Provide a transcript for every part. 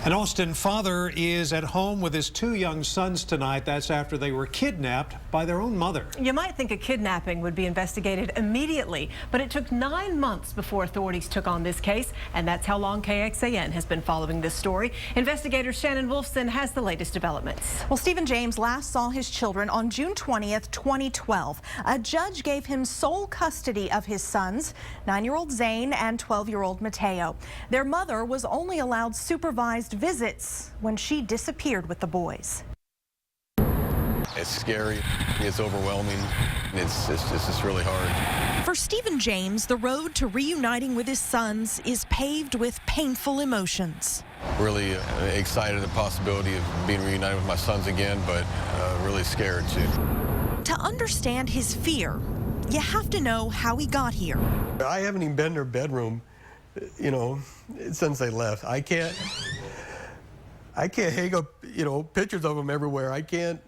An Austin father is at home with his two young sons tonight. That's after they were kidnapped by their own mother. You might think a kidnapping would be investigated immediately, but it took 9 months before authorities took on this case, and that's how long KXAN has been following this story. Investigator Shannon Wolfson has the latest developments. Well, Stephen James last saw his children on June 20th, 2012. A judge gave him sole custody of his sons, 9-year-old Zane and 12-year-old Mateo. Their mother was only allowed supervised visits when she disappeared with the boys. It's scary, it's overwhelming, it's just really hard. For Stephen James, the road to reuniting with his sons is paved with painful emotions. Really excited at the possibility of being reunited with my sons again, but really scared too. To understand his fear, you have to know how he got here. I haven't even been in their bedroom, since they left. I can't hang up, pictures of them everywhere. I can't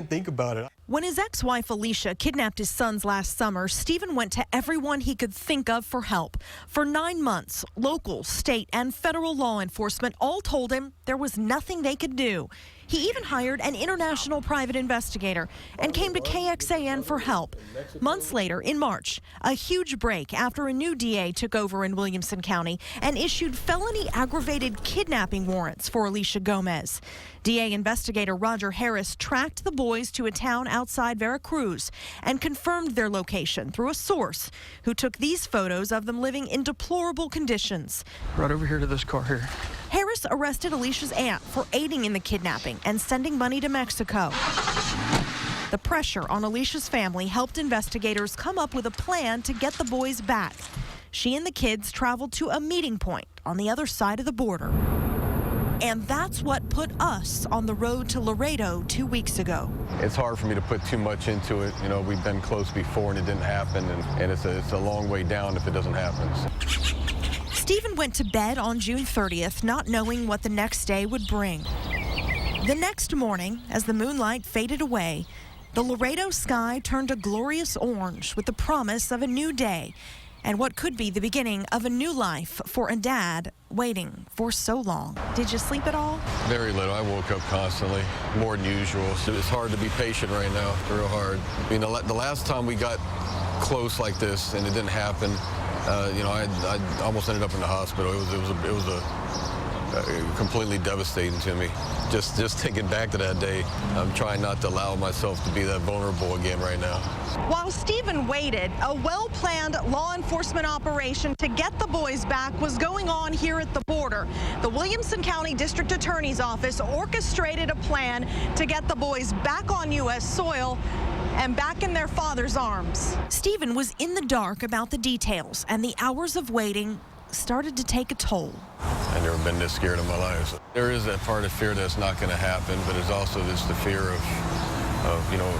think about it. When his ex-wife Alicia kidnapped his sons last summer, Stephen went to everyone he could think of for help. For 9 months, local, state, and federal law enforcement all told him there was nothing they could do. He even hired an international private investigator and came to KXAN for help. Months later, in March, a huge break after a new DA took over in Williamson County and issued felony aggravated kidnapping warrants for Alicia Gomez. DA investigator Roger Harris tracked the boys to a town outside Veracruz and confirmed their location through a source who took these photos of them living in deplorable conditions. Right over here to this car here. Harris arrested Alicia's aunt for aiding in the kidnapping and sending money to Mexico. The pressure on Alicia's family helped investigators come up with a plan to get the boys back. She and the kids traveled to a meeting point on the other side of the border. And that's what put us on the road to Laredo 2 weeks ago. It's hard for me to put too much into it. We've been close before and it didn't happen, and it's a long way down if it doesn't happen. Stephen went to bed on June 30th, not knowing what the next day would bring. The next morning, as the moonlight faded away, the Laredo sky turned a glorious orange with the promise of a new day and what could be the beginning of a new life for a dad waiting for so long. Did you sleep at all? Very little. I woke up constantly, more than usual. So it's hard to be patient right now. It's real hard. The last time we got close like this and it didn't happen, I almost ended up in the hospital. It was completely devastating to me. Just thinking back to that day, I'm trying not to allow myself to be that vulnerable again right now. While Stephen waited, a well-planned law enforcement operation to get the boys back was going on here at the border. The Williamson County District Attorney's Office orchestrated a plan to get the boys back on U.S. soil and back in their father's arms. Stephen was in the dark about the details, and the hours of waiting started to take a toll. I've never been this scared in my life. There is that part of fear that's not going to happen, but there's also just the fear of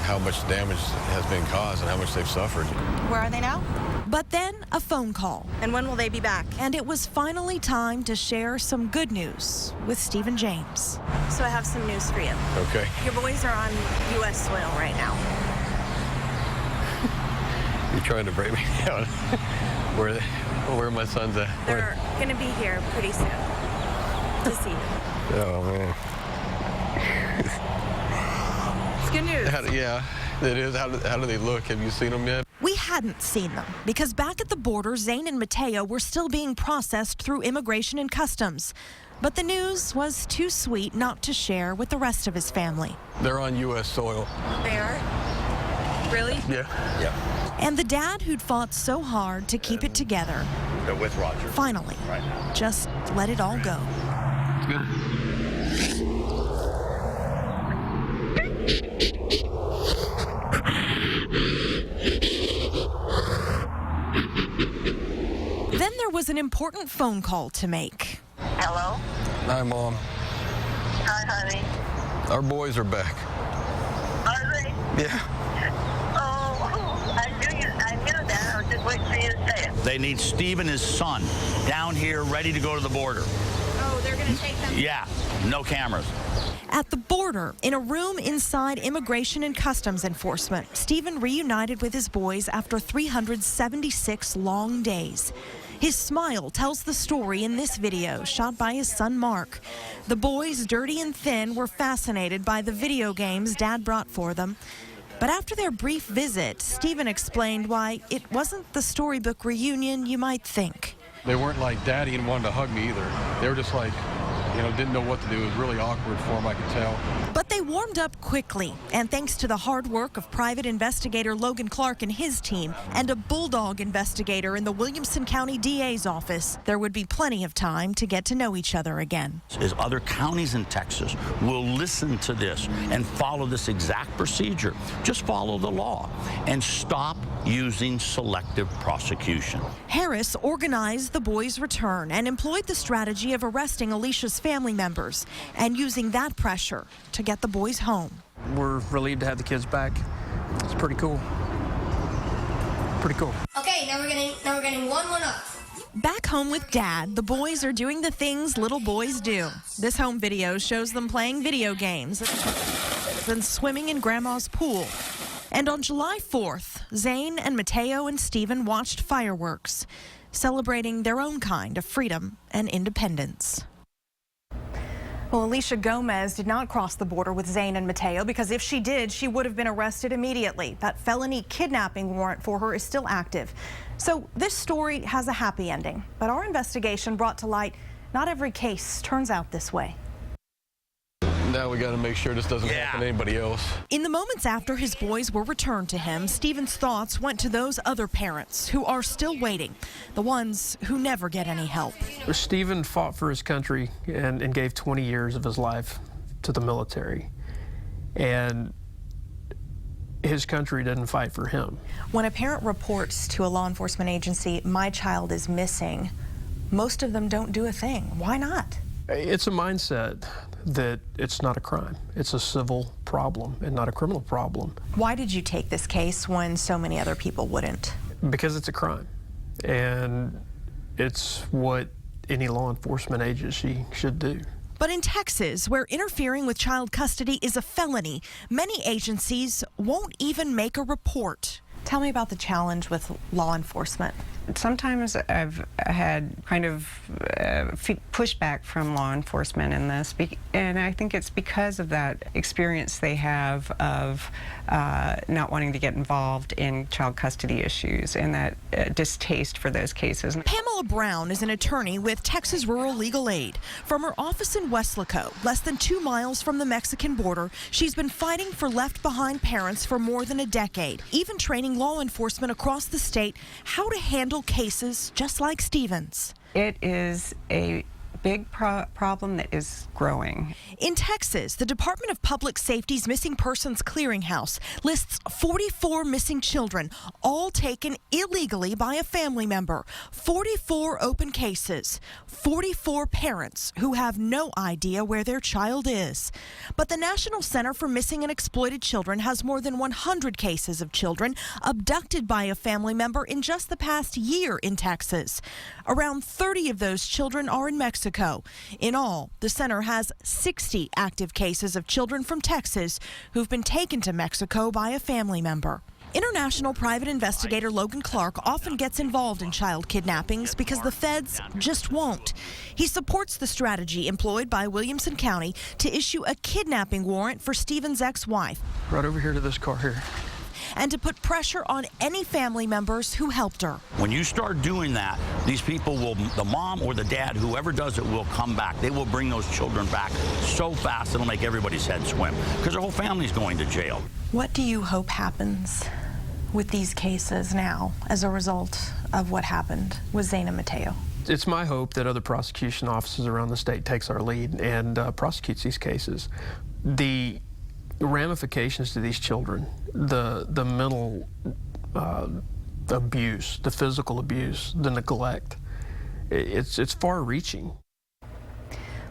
how much damage has been caused and how much they've suffered. Where are they now? But then a phone call. And when will they be back? And it was finally time to share some good news with Stephen James. So I have some news for you. Okay. Your boys are on U.S. soil right now. You're trying to break me down. Where are my sons at? They're going to be here pretty soon to see you. Oh, man. It's good news. Yeah, it is. How do they look? Have you seen them yet? We hadn't seen them because back at the border, Zane and Mateo were still being processed through Immigration and Customs. But the news was too sweet not to share with the rest of his family. They're on U.S. soil. They are? Really? Yeah. Yeah. And the dad who'd fought so hard to keep it together, with Roger, finally, just let it all go. Then there was an important phone call to make. Hello? Hi, Mom. Hi, honey. Our boys are back. Are they? Yeah. Oh, I knew that. I was just waiting for you to say it. They need Steve and his son down here ready to go to the border. Oh, they're going to take them? Yeah, no cameras. At the border, in a room inside Immigration and Customs Enforcement, Stephen reunited with his boys after 376 long days. His smile tells the story in this video shot by his son Mark. The boys, dirty and thin, were fascinated by the video games Dad brought for them. But after their brief visit, Stephen explained why it wasn't the storybook reunion you might think. They weren't like daddy and wanted to hug me either. They were just like, didn't know what to do. It was really awkward for them, I could tell. But they warmed up quickly, and thanks to the hard work of private investigator Logan Clark and his team, and a bulldog investigator in the Williamson County DA's office, there would be plenty of time to get to know each other again. As other counties in Texas will listen to this and follow this exact procedure, just follow the law and stop using selective prosecution. Harris organized the boys' return and employed the strategy of arresting Alicia's family members and using that pressure to get the boys home. We're relieved to have the kids back. It's pretty cool. Pretty cool. Okay, now we're getting one up. Back home with Dad, the boys are doing the things little boys do. This home video shows them playing video games, then swimming in Grandma's pool. And on July 4th, Zane and Mateo and Stephen watched fireworks, celebrating their own kind of freedom and independence. Well, Alicia Gomez did not cross the border with Zane and Mateo because if she did, she would have been arrested immediately. That felony kidnapping warrant for her is still active. So this story has a happy ending, but our investigation brought to light not every case turns out this way. Now we got to make sure this doesn't happen to anybody else. In the moments after his boys were returned to him, Stephen's thoughts went to those other parents who are still waiting, the ones who never get any help. Stephen fought for his country and gave 20 years of his life to the military. And his country didn't fight for him. When a parent reports to a law enforcement agency, my child is missing, most of them don't do a thing. Why not? It's a mindset that it's not a crime. It's a civil problem and not a criminal problem. Why did you take this case when so many other people wouldn't? Because it's a crime. And it's what any law enforcement agency should do. But in Texas, where interfering with child custody is a felony, many agencies won't even make a report. Tell me about the challenge with law enforcement. Sometimes I've had kind of pushback from law enforcement in this, and I think it's because of that experience they have of not wanting to get involved in child custody issues and that distaste for those cases. Pamela Brown is an attorney with Texas Rural Legal Aid. From her office in Weslaco, less than 2 miles from the Mexican border, she's been fighting for left-behind parents for more than a decade, even training law enforcement across the state how to handle cases just like Stephen's. It is a big problem that is growing. In Texas, the Department of Public Safety's Missing Persons Clearinghouse lists 44 missing children, all taken illegally by a family member. 44 open cases, 44 parents who have no idea where their child is. But the National Center for Missing and Exploited Children has more than 100 cases of children abducted by a family member in just the past year in Texas. Around 30 of those children are in Mexico. In all, the center has 60 active cases of children from Texas who've been taken to Mexico by a family member. International private investigator Logan Clark often gets involved in child kidnappings because the feds just won't. He supports the strategy employed by Williamson County to issue a kidnapping warrant for Stephen's ex-wife. Right over here to this car here. And to put pressure on any family members who helped her. When you start doing that, these people will, the mom or the dad, whoever does it, will come back. They will bring those children back so fast it'll make everybody's head swim because their whole family's going to jail. What do you hope happens with these cases now as a result of what happened with Zane and Mateo? It's my hope that other prosecution offices around the state takes our lead and prosecutes these cases. The ramifications to these children, the mental abuse, the physical abuse, the neglect, it's far-reaching.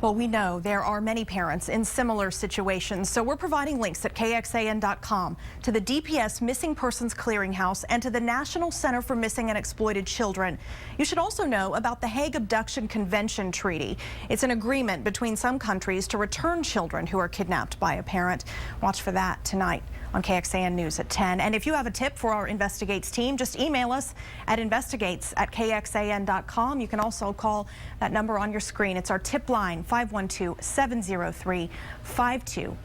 Well, we know there are many parents in similar situations, so we're providing links at KXAN.com to the DPS Missing Persons Clearinghouse and to the National Center for Missing and Exploited Children. You should also know about the Hague Abduction Convention Treaty. It's an agreement between some countries to return children who are kidnapped by a parent. Watch for that tonight on KXAN News at 10. And if you have a tip for our Investigates team, just email us at investigates@KXAN.com. You can also call that number on your screen. It's our tip line, 512-703-52